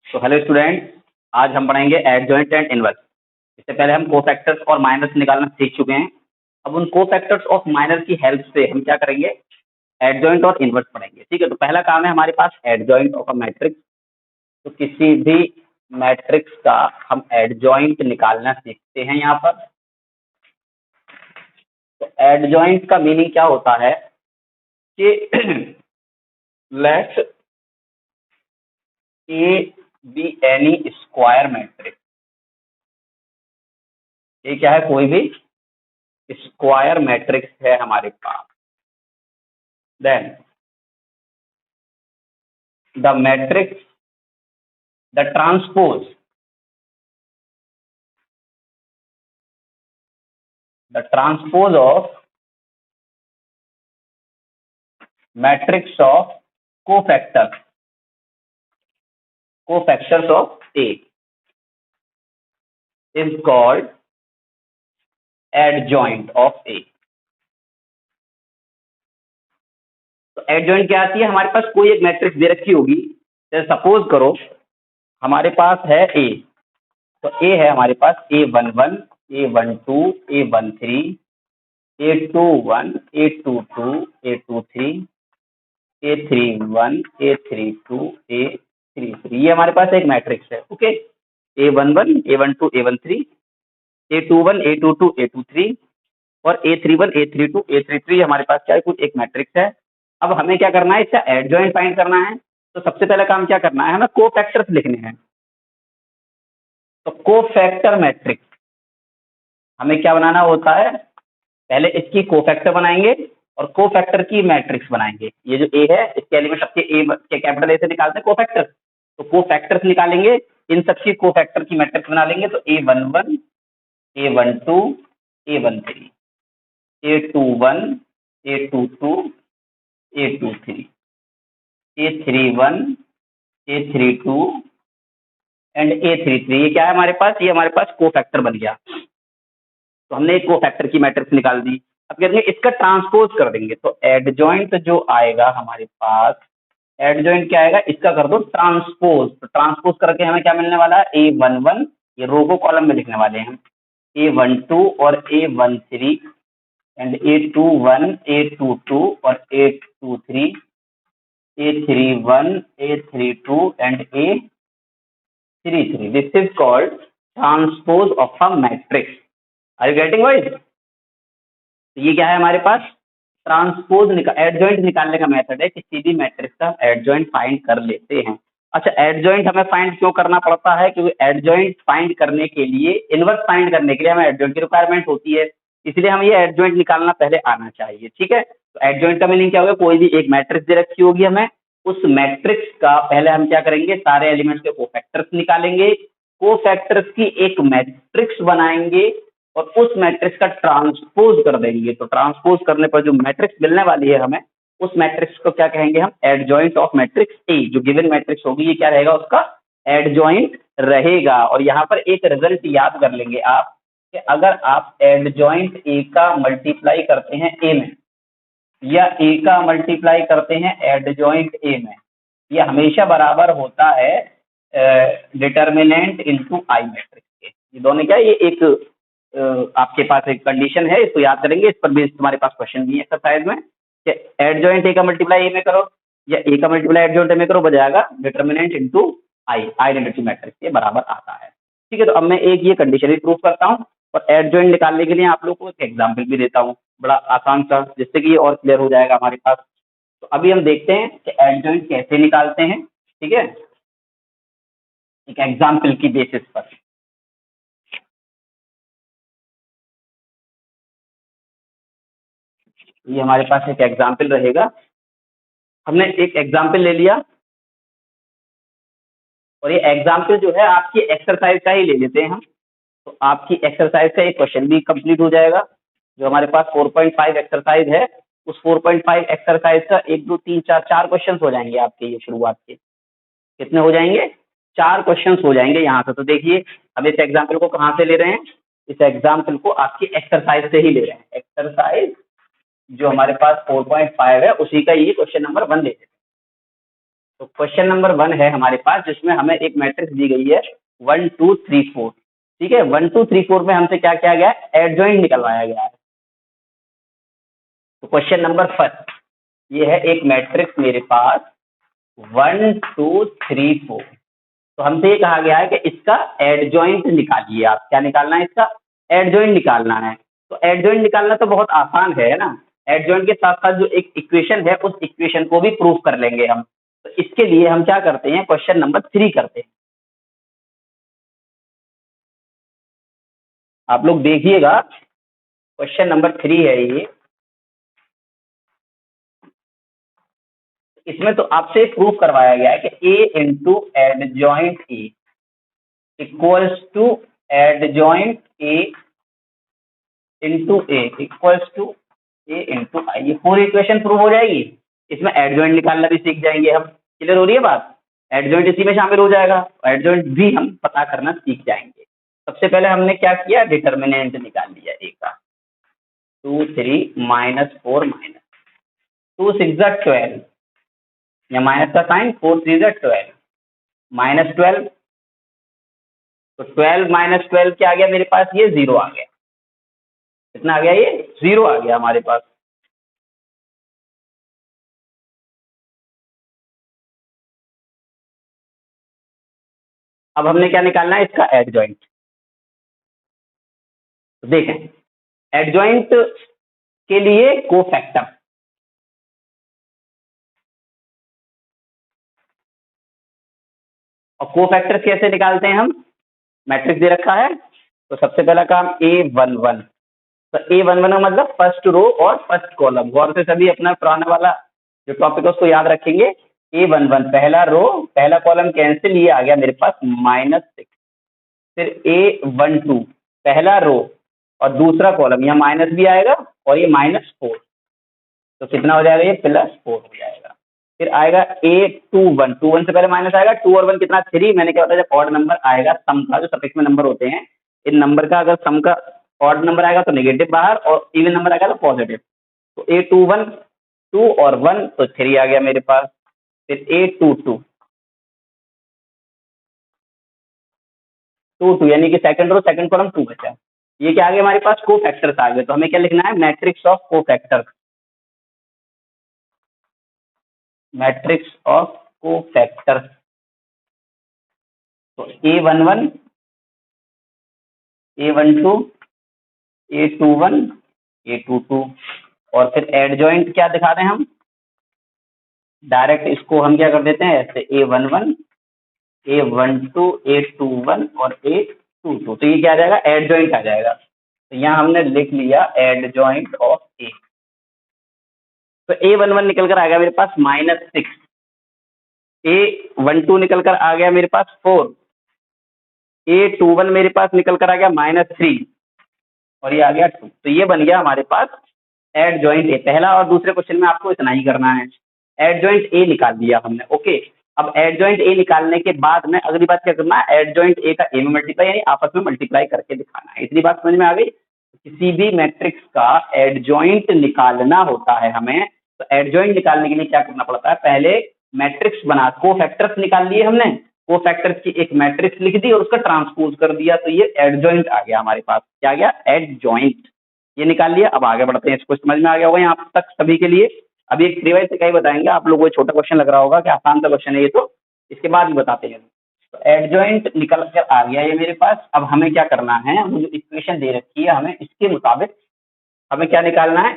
तो hello student, आज हम पढ़ेंगे एडजॉइंट एंड इनवर्स। इससे पहले हम कोफैक्टर्स और माइनस निकालना सीख चुके हैं। अब उन कोफैक्टर्स ऑफ माइनस की हेल्प से हम क्या करेंगे, एडजॉइंट और इनवर्स पढ़ेंगे। ठीक है, तो पहला काम है हमारे पास एडजॉइंट ऑफ अ मैट्रिक्स। तो किसी भी मैट्रिक्स का हम एडजॉइंट निकालना सीखते हैं यहाँ पर। तो एडजॉइंट का मीनिंग क्या होता है कि let A be any square matrix. ये क्या है, कोई भी स्क्वायर मैट्रिक्स है हमारे पास। Then the matrix, the transpose, the transpose of matrix of cofactors of A is called adjoint of A। तो एडजॉइंट क्या आती है, हमारे पास कोई एक मैट्रिक्स दे रखी होगी। जैसे सपोज करो हमारे पास है A। तो A है हमारे पास A11, A12, A13, A21, A22, A23, A31, A32, A33। ये हमारे पास एक मैट्रिक्स है। Okay, A11, A12, A13, A21, A22, A23 और A31, A32, A33 हमारे पास क्या है, कुछ एक मैट्रिक्स है। अब हमें क्या करना है, इसका एडजॉइंट फाइंड करना है। तो सबसे पहला काम क्या करना है, हमें कोफैक्टर्स लिखने हैं। तो कोफैक्टर मैट्रिक्स हमें क्या बनाना होता है, पहले इसकी कोफैक्टर बनाएंगे और कोफैक्टर की मैट्रिक्स बनाएंगे। ये जो ए है इसके एलिमेंट सबके ए के कैपिटल ए से निकालते हैं कोफैक्टर। तो कोफैक्टर्स निकालेंगे, इन सबकी कोफैक्टर की मैट्रिक्स बना लेंगे। तो A11, A12, A13, A21, A22, A23, A31, A32 and A33। ये क्या है हमारे पास, ये हमारे पास कोफैक्टर बन गया। तो हमने एक कोफैक्टर की मैट्रिक्स निकाल दी। अब कहते हैं इसका ट्रांसपोज कर देंगे। तो एडजॉइंट जो आएगा हमारे पास, एडजॉइंट क्या आएगा, इसका कर दो ट्रांसपोज। तो ट्रांसपोज करके हमें क्या मिलने वाला है, A11, ये रो को कॉलम में लिखने वाले हैं, A12 और A13 एंड A21, A22 और A23, A31, A32 and A33। This is called transpose of a matrix. Are you getting wise? ये क्या है हमारे पास, ट्रांसपोज एडजॉइंट निकालने का मेथड है। किसी भी मैट्रिक्स का एडजॉइंट फाइंड कर लेते हैं। अच्छा, एडजॉइंट हमें फाइंड क्यों करना पड़ता है, क्योंकि एडजॉइंट फाइंड करने के लिए, इनवर्स फाइंड करने के लिए हमें एडजॉइंट की रिक्वायरमेंट होती है। इसलिए हमें ये एडजॉइंट निकालना पहले आना चाहिए। ठीक है, तो एडजॉइंट का मीनिंग क्या होगा, कोई भी एक मैट्रिक्स दे रखी होगी हमें, उस मैट्रिक्स का पहले हम क्या करेंगे, सारे एलिमेंट्स के कोफैक्टर्स निकालेंगे, कोफैक्टर्स की एक मैट्रिक्स बनाएंगे और उस मैट्रिक्स का ट्रांसपोज कर देंगे। तो ट्रांसपोज करने पर जो मैट्रिक्स मिलने वाली है हमें, उस मैट्रिक्स को क्या कहेंगे हम, एडजॉइंट ऑफ मैट्रिक्स ए। जो गिवन मैट्रिक्स होगी ये क्या रहेगा, उसका एडजॉइंट रहेगा। और यहाँ पर एक रिजल्ट याद कर लेंगे आप कि अगर आप एडजॉइंट ए का मल्टीप्लाई करते हैं ए में, या ए का मल्टीप्लाई करते हैं एडजॉइंट ए में, ये हमेशा बराबर होता है डिटर्मिनेंट इनटू आई मैट्रिक्स के। ये दोनों क्या है, ये एक आपके पास एक कंडीशन है, इसको याद करेंगे। इस पर भी तुम्हारे पास क्वेश्चन भी है एक्सरसाइज में कि एडजॉइंट ए का मल्टीप्लाई ए में करो या ए का मल्टीप्लाई एडजॉइंट ए में करो, बजाएगा determinant into I, identity matrix के बराबर आता है। ठीक है, तो अब मैं एक ये कंडीशन भी प्रूव करता हूँ और एडजॉइंट निकालने के लिए आप लोग को एक एग्जाम्पल भी देता हूँ, बड़ा आसान सा, जिससे कि ये और क्लियर हो जाएगा हमारे पास। तो अभी हम देखते हैं कि एडजॉइंट कैसे निकालते हैं। ठीक है, एक एग्जाम्पल की बेसिस पर। ये हमारे पास एक एग्जाम्पल रहेगा। हमने एक एग्जाम्पल ले लिया और ये एग्जाम्पल जो है आपकी एक्सरसाइज का ही ले लेते हैं हम। तो आपकी एक्सरसाइज का एक क्वेश्चन भी कंप्लीट हो जाएगा। जो हमारे पास 4.5 एक्सरसाइज है, उस 4.5 एक्सरसाइज का 1 2 3 4 4 क्वेश्चन हो जाएंगे आपके। ये शुरुआत के कितने हो जाएंगे, 4 क्वेश्चन हो जाएंगे यहाँ से। तो देखिए अब इस एग्जाम्पल को कहाँ से ले रहे हैं, इस एग्जाम्पल को आपकी एक्सरसाइज से ही ले रहे हैं। एक्सरसाइज जो हमारे पास 4.5 है उसी का ये क्वेश्चन नंबर 1 ले लेते हैं। तो क्वेश्चन नंबर 1 है हमारे पास, जिसमें हमें एक मैट्रिक्स दी गई है 1 2 3 4। ठीक है, 1 2 3 4 में हमसे क्या किया गया है, एडजॉइंट निकलवाया गया है। तो क्वेश्चन नंबर फर्स्ट, ये है एक मैट्रिक्स मेरे पास 1 2 3 4। तो हमसे ये कहा गया है कि इसका एडजॉइंट निकालिए। आप क्या निकालना है, इसका एडजॉइंट निकालना है। तो एडजॉइंट निकालना तो बहुत आसान है ना। एडजॉइंट के साथ साथ जो एक इक्वेशन है, उस इक्वेशन को भी प्रूफ कर लेंगे हम। तो इसके लिए हम क्या करते हैं, क्वेश्चन नंबर 3 करते हैं। आप लोग देखिएगा, क्वेश्चन नंबर 3 है ये। इसमें तो आपसे प्रूफ करवाया गया है कि A into adjoint A equals to adjoint A into A equals to A into I. ये पूरी इक्वेशन प्रूव हो जाएगी। इसमें एडजॉइंट निकालना भी सीख जाएंगे हम। क्लियर हो रही है बात? एडजॉइंट इसी में शामिल हो जाएगा, एडजॉइंट भी हम पता करना सीख जाएंगे। सबसे पहले हमने क्या किया, डिटर्मिनेंट निकाल लिया ए का। 2 3 -4 -2 6 12, या माइनस का साइन, 4 3 12 -12। तो 12 -12 क्या आ गया मेरे पास, ये 0 आ गया। कितना आ गया, ये 0 आ गया हमारे पास। अब हमने क्या निकालना है, इसका एडजॉइंट। तो देखें, एडजॉइंट के लिए कोफैक्टर। और कोफैक्टर कैसे निकालते हैं हम, मैट्रिक्स दे रखा है तो सबसे पहला काम A11। तो A11 का मतलब फर्स्ट रो और फर्स्ट कॉलम। गौर से सभी अपना पुराना वाला जो टॉपिक है उसको याद रखेंगे। A11 पहला रो, पहला कॉलम कैंसिल, ये आ गया मेरे पास -6। फिर A12 पहला रो और दूसरा कॉलम, यहाँ माइनस भी आएगा और ये -4। तो कितना हो जाएगा, ये +4 हो जाएगा। फिर आएगा A21, 21 से पहले माइनस आएगा, 2 और 1 कितना 3। मैंने क्या बताया, जब ऑड नंबर आएगा सम का, जो सफिक्स में नंबर होते हैं, इन नंबर का अगर सम का ऑड नंबर आएगा तो नेगेटिव बाहर, और इवन नंबर आएगा तो पॉजिटिव। तो A21 2 और 1 तो 3 आ गया मेरे पास। फिर A22 2 यानी कि सेकंड रो सेकंड कॉलम 2 बचा। ये क्या आ गया हमारे पास, को फैक्टर्स आ गए। तो हमें क्या लिखना है, मैट्रिक्स ऑफ को फैक्टर्स। मैट्रिक्स ऑफ को फैक्टर्स। तो A11 A12 A21 A22। और फिर एडजॉइंट क्या दिखा रहे हैं हम, डायरेक्ट इसको हम क्या कर देते हैं ऐसे, A11 A12 A21 और A22। तो ये क्या आ जाएगा, एडजॉइंट आ जाएगा। तो यहाँ हमने लिख लिया एडजॉइंट ऑफ ए। तो A11 निकल कर आ गया मेरे पास -6, A12 निकल कर आ गया मेरे पास 4, A21 मेरे पास निकल कर आ गया -3, और ये आ गया 2। तो ये बन गया हमारे पास एडजॉइंट ए। पहला और दूसरे क्वेश्चन में आपको इतना ही करना है, एडजॉइंट ए निकाल दिया हमने। ओके, अब एडजॉइंट ए निकालने के बाद में अगली बात क्या करना है, एडजॉइंट ए का ए में मल्टीप्लाई, यानी आपस में मल्टीप्लाई करके दिखाना है। इतनी बात समझ में आ गई। किसी भी मैट्रिक्स का एडजॉइंट निकालना होता है हमें, तो एडजॉइंट निकालने के लिए क्या करना पड़ता है, पहले मैट्रिक्स बना, को फैक्टर्स निकाल लिए हमने, को फैक्टर्स की एक मैट्रिक्स लिख दी और उसका ट्रांसपोज कर दिया, तो ये एडजॉइंट आ गया हमारे पास। क्या आ गया, एडजॉइंट। ये निकाल लिया। अब आगे बढ़ते हैं, इसको समझ में आ गया होगा यहाँ तक सभी के लिए। अभी एक रिवाइज से क्या ही बताएंगे आप लोगों को, छोटा क्वेश्चन लग रहा होगा कि आसान सा क्वेश्चन है ये, तो इसके बाद भी बताते हैं। तो एडजॉइंट निकल कर आ गया ये मेरे पास। अब हमें क्या करना है, हमें जो इक्वेशन दे रखी है हमें इसके मुताबिक हमें क्या निकालना है,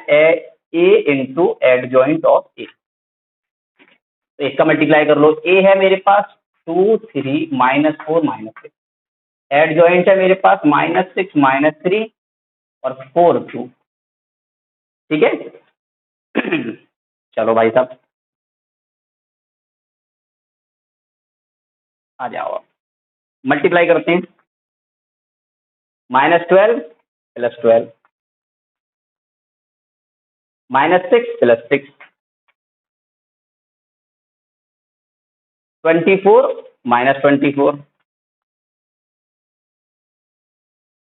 ए इंटू एडजॉइंट ऑफ ए। तो इसका मल्टीप्लाई कर लो। ए है मेरे पास 2 3 -4 -6, एडजॉइंट है मेरे पास -6 -3 और 4 2। ठीक है चलो भाई साहब आ जाओ, अब मल्टीप्लाई करते हैं। -12 + 12 -6 + 6 24 -24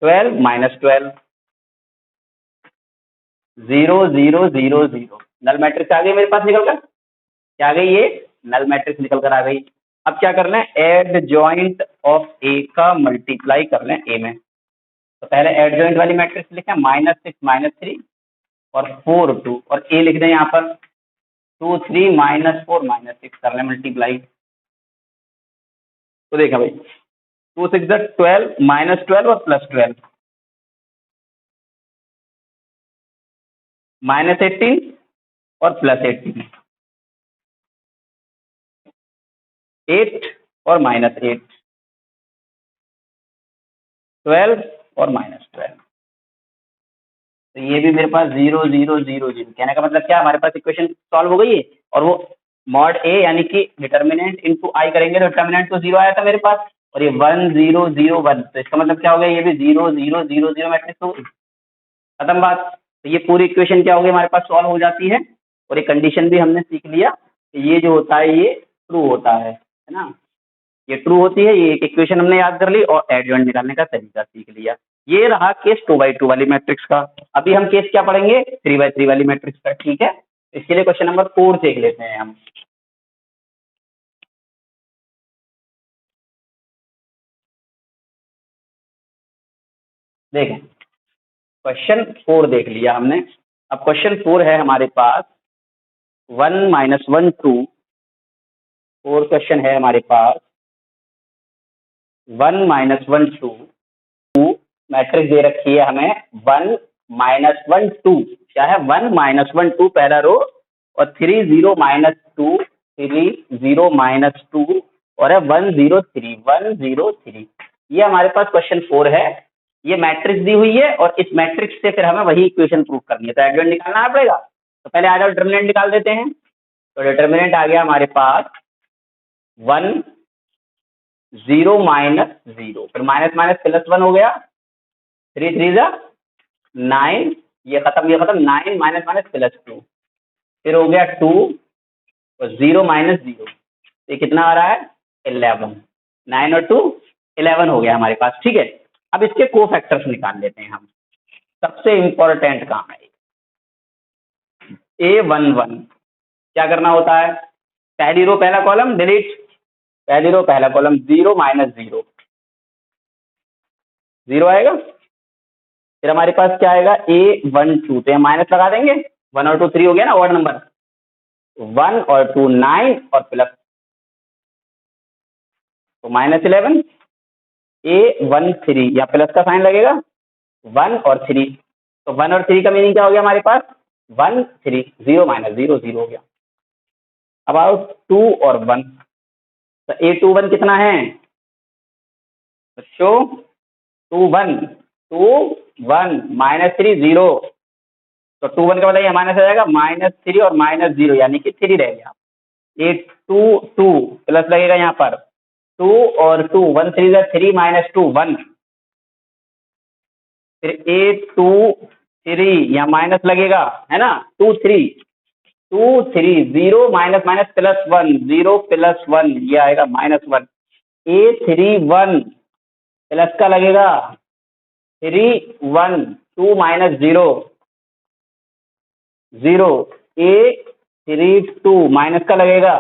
12 -12 0 0 0 0। नल मैट्रिक्स आ गई मेरे पास निकल कर, क्या आ गई ये नल मैट्रिक्स निकल कर आ गई। अब क्या करना है, एड जॉइंट ऑफ ए का मल्टीप्लाई कर लें ए में। तो पहले एड जॉइंट वाली मैट्रिक्स लिखें, -6 -3 और 4 2, और ए लिख दें यहाँ पर 2 3 -4 -6 कर लें मल्टीप्लाई। तो देखा भाई 2 6 12 -12 और +12 -18 और +18 8 और -8 12 और -12। तो ये भी मेरे पास 0 0 0 0, कहने का मतलब क्या, हमारे पास इक्वेशन सॉल्व हो गई है। और वो मॉड ए यानी कि डिटर्मिनेंट इनटू आई करेंगे तो डिटर्मिनेंट तो 0 आया था मेरे पास, और ये 1 0 0 1, तो इसका मतलब क्या हो गया, ये भी 0 0 0 0 मैट्रिक्स हो गई, खत्म बात। तो ये पूरी इक्वेशन क्या होगी हमारे पास सॉल्व हो जाती है। और एक कंडीशन भी हमने सीख लिया कि ये जो होता है ये ट्रू होता है ना, ये ट्रू होती है। ये एक इक्वेशन हमने याद कर ली और एडजॉइंट निकालने का तरीका सीख लिया। ये रहा केस 2x2 वाली मैट्रिक्स का। अभी हम केस क्या पढ़ेंगे, 3x3 वाली मैट्रिक्स का, ठीक है। इसके लिए क्वेश्चन नंबर 4 देख लेते हैं हम। देखें क्वेश्चन 4 देख लिया हमने। अब क्वेश्चन 4 है हमारे पास 1 -1 2, 4 क्वेश्चन है हमारे पास 1 -1 2 मैट्रिक्स दे रखी है हमें 1 -1 2, क्या है 1 -1 2 पहला रो, और 3 0 -2 3 0 -2 और है 1 0 3 1 0 3। ये हमारे पास क्वेश्चन 4 है। ये मैट्रिक्स दी हुई है और इस मैट्रिक्स से फिर हमें वही इक्वेशन प्रूव करनी है, तो एडजॉइंट निकालना पड़ेगा। तो पहले आ जाओ डिटर्मिनेंट निकाल देते हैं। तो डिटर्मिनेंट आ गया हमारे पास 1 0 -0, फिर माइनस माइनस +1 हो गया, 3 3 9, ये खत्म 9 माइनस माइनस +2, फिर हो गया 2 और 0 -0, ये कितना आ रहा है 11, 9 और 2 11 हो गया हमारे पास, ठीक है। अब इसके कोफैक्टर्स निकाल लेते हैं हम, सबसे इंपॉर्टेंट काम है। A11 क्या करना होता है, पहली रो पहला कॉलम डिलीट, पहली रो पहला कॉलम 0 -0, 0 आएगा। फिर हमारे पास क्या आएगा A12, तो माइनस लगा देंगे, 1 और 2 3 हो गया ना ऑड नंबर, 1 और 2 9 और प्लस, तो -11। A13 या प्लस का साइन लगेगा, 1 और 3, तो 1 और 3 का मीनिंग क्या हो गया हमारे पास 1 3, 0 -0 0 हो गया। अब आओ 2 और 1, तो A21 कितना है बच्चों 2 1 2 1 -3 0, तो 2 1 का मतलब ये माइनस आ जाएगा -3 और -0 यानी कि 3 रह गया। A22 प्लस लगेगा यहाँ पर 2 और 2 1 3 3 -2 1, फिर A23 यहाँ माइनस लगेगा है ना 2 3 0 -+1 0 +1, ये आएगा -1। A31 प्लस का लगेगा 3 1 2 -0 0, A32 माइनस का लगेगा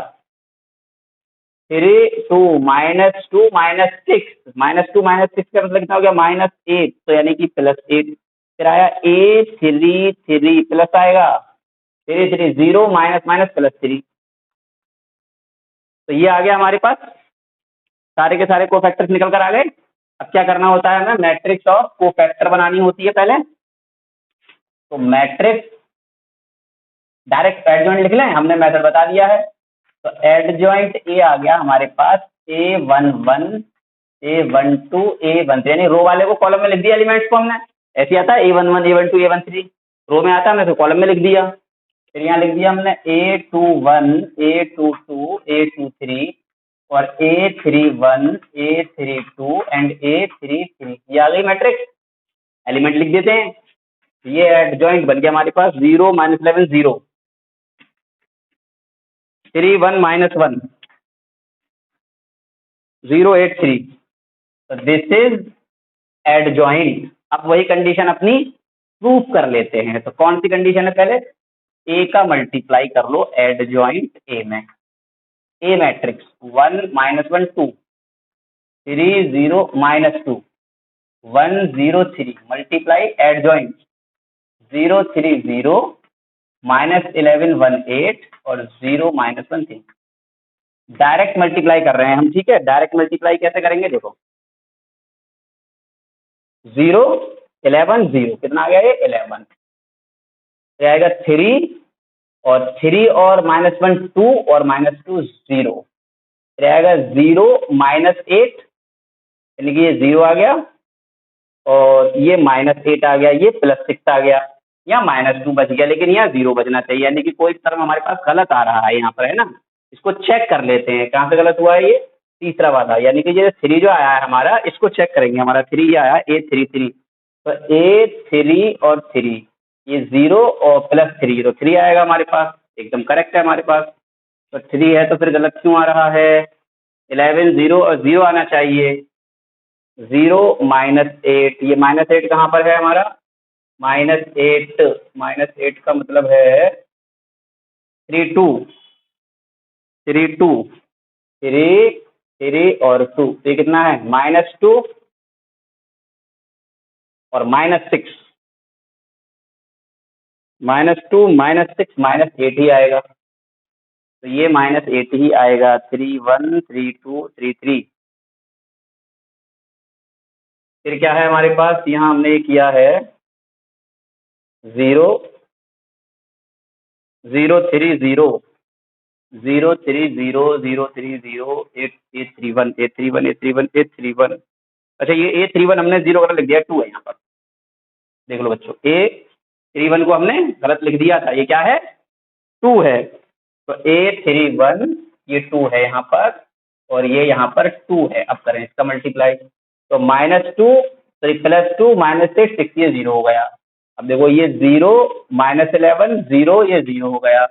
3 2 -2 -6, -2 -6 का मतलब कितना हो गया -8, तो यानी कि +8। फिर आया A33 प्लस आएगा 3 3 0 +3, तो ये आ गया हमारे पास, सारे के सारे कोफैक्टर्स निकल कर आ गए। अब क्या करना होता है, हमें मैट्रिक्स और कोफैक्टर बनानी होती है पहले। तो मैट्रिक्स डायरेक्ट एडजॉइंट लिख लें, हमने मेथड बता दिया है। तो एडजॉइंट ए आ गया हमारे पास A11 A12 A13, यानी रो वाले को कॉलम में लिख दिया एलिमेंट्स को हमने, ऐसे आता है A11 A12 A13, रो में आता है हमने तो कॉलम में लिख दिया। फिर यहाँ लिख दिया हमने A21 A22 A23 और A31 A32 एंड A33, ये आ गई मैट्रिक्स, एलिमेंट लिख देते हैं। ये एडजॉइंट बन गया हमारे पास 0 -11 0 3 1 -1 0 8 3, तो दिस इज एडजॉइंट। अब वही कंडीशन अपनी प्रूफ कर लेते हैं। तो कौन सी कंडीशन है, पहले ए का मल्टीप्लाई कर लो एडजॉइंट ए में, ए मैट्रिक्स 1 -1 2 3 0 -2 1 0 3 मल्टीप्लाई एडजॉइंट 0 3 0 -11 1 8 और 0 -1 3। डायरेक्ट मल्टीप्लाई कर रहे हैं हम, ठीक है। डायरेक्ट मल्टीप्लाई कैसे करेंगे देखो, 0 11 0 कितना आ गया ये 11, ये आएगा 3 और 3 और -1 2 और -2 0, ये आएगा 0 -8 यानी कि ये 0 आ गया और ये -8 आ गया, ये +6 आ गया, या -2 बच गया, लेकिन यहाँ 0 बचना चाहिए, यानी कि कोई टर्म हमारे पास गलत आ रहा है यहाँ पर, है ना। इसको चेक कर लेते हैं कहाँ से गलत हुआ है, ये तीसरा वाला, यानी कि ये 3 जो आया है हमारा, इसको चेक करेंगे। हमारा 3 आया है A3 3, तो A3 और 3 ये 0 और +3 तो 3 आएगा हमारे पास, एकदम करेक्ट है हमारे पास। तो 3 है तो फिर गलत क्यों आ रहा है, 11 0 और 0 आना चाहिए, 0 -8, ये -8 कहाँ पर है हमारा, -8 का मतलब है 3 2 3 2 3 3 और 2, ये कितना है -2 और -6, -2 -6 -8 ही आएगा, तो ये -8 ही आएगा, 3 1 3 2 3 3। फिर क्या है हमारे पास, यहाँ हमने किया है 0 0 3 0 0 3 0 0 3 0 8 8 3 1 8 3 1 8 3 1 8 3 1। अच्छा ये A31 हमने 0 गलत लिख दिया, 2 है यहाँ पर, देख लो बच्चों, A31 को हमने गलत लिख दिया था, ये क्या है 2 है, तो A31 ये 2 है यहाँ पर, और ये यहाँ पर 2 है। अब करें इसका मल्टीप्लाई, तो -2 +2 -6 ये 0 हो गया। अब देखो ये 0 -11 0 ये 0 हो गया,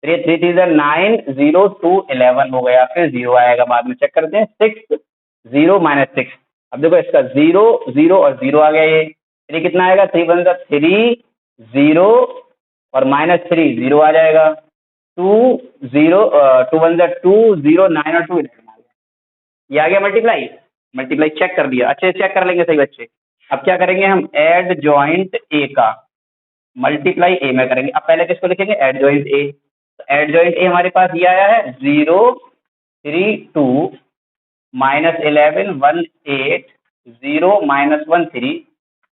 फिर ये 3 3 9 0 2 11 हो गया, फिर 0 आएगा बाद में, चेक करते हैं 6 0 -6। अब देखो इसका 0 0 और 0 आ गया, ये कितना आएगा 3 1 3 0 और -3 0 आ जाएगा, 2 0 2 1 2 0 9 और 2 11 आ गया, ये आ गया मल्टीप्लाई। मल्टीप्लाई चेक कर दिया, अच्छे से चेक कर लेंगे सही बच्चे। अब क्या करेंगे हम, एड जॉइंट ए का मल्टीप्लाई ए में करेंगे। अब पहले किसको लिखेंगे, एड जॉइंट ए, तो एड जॉइंट ए हमारे पास ये आया है 0 3 2 -11 1 8 0 -1 3।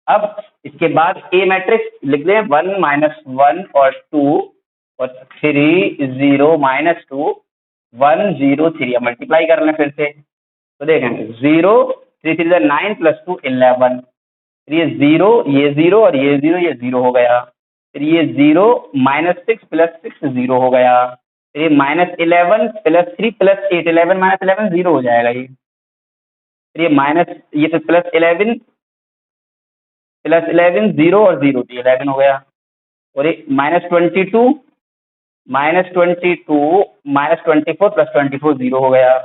अब इसके बाद ए मैट्रिक्स लिख दें 1 -1 और 2 और 3 0 -2 1 0 3। अब मल्टीप्लाई कर लें फिर से, तो देखें 0 3 3 9 +2 11, फिर ये 0 ये 0 और ये 0 ये 0 हो गया, फिर ये 0 -6 +6 0 हो गया, फिर ये -11 +3 +8 11 -11 0 हो जाएगा ये, फिर ये फिर +11 0 और 0 तो 11 हो गया, और ये -22 -24 +24 0 हो गया,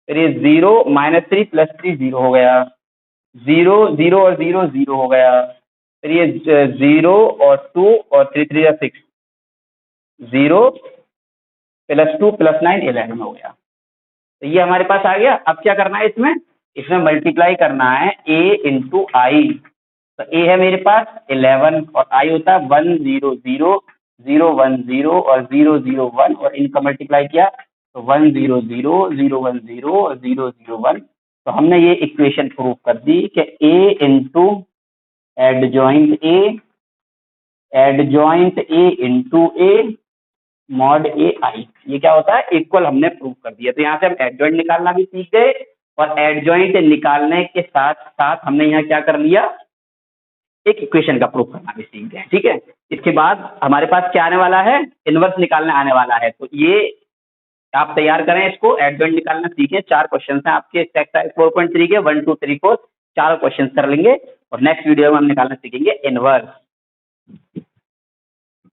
फिर ये 0 -3 +3 0 हो गया, 0 0 और 0 0 हो गया, फिर ये 0 और 2 और 3 3 6 0 +2 +9 11 हो गया, तो ये हमारे पास आ गया। अब क्या करना है इसमें मल्टीप्लाई करना है a इंटू आई, तो a है मेरे पास 11 और i होता है 1 0 0 0 1 0 और 0 0 1, और इनका मल्टीप्लाई किया तो 1 0 0 0 1 0 और 0 0 1। तो हमने ये इक्वेशन प्रूव कर दी कि a into adjoint a into a mod A I, ये क्या होता है इक्वल, हमने प्रूव कर दिया। तो यहाँ से हम एडजॉइंट निकालना भी सीख गए, और एडजॉइंट निकालने के साथ साथ हमने यहाँ क्या कर लिया, एक इक्वेशन का प्रूफ करना भी सीख गए, ठीक है। इसके बाद हमारे पास क्या आने वाला है, इनवर्स निकालने आने वाला है, तो ये आप तैयार करें इसको, एडजॉइंट निकालना सीखें। 4 क्वेश्चन हैं आपके एक्सरसाइज 4.3 के 1 2 3 4 4 क्वेश्चन कर लेंगे, और नेक्स्ट वीडियो में हम निकालना सीखेंगे इनवर्स।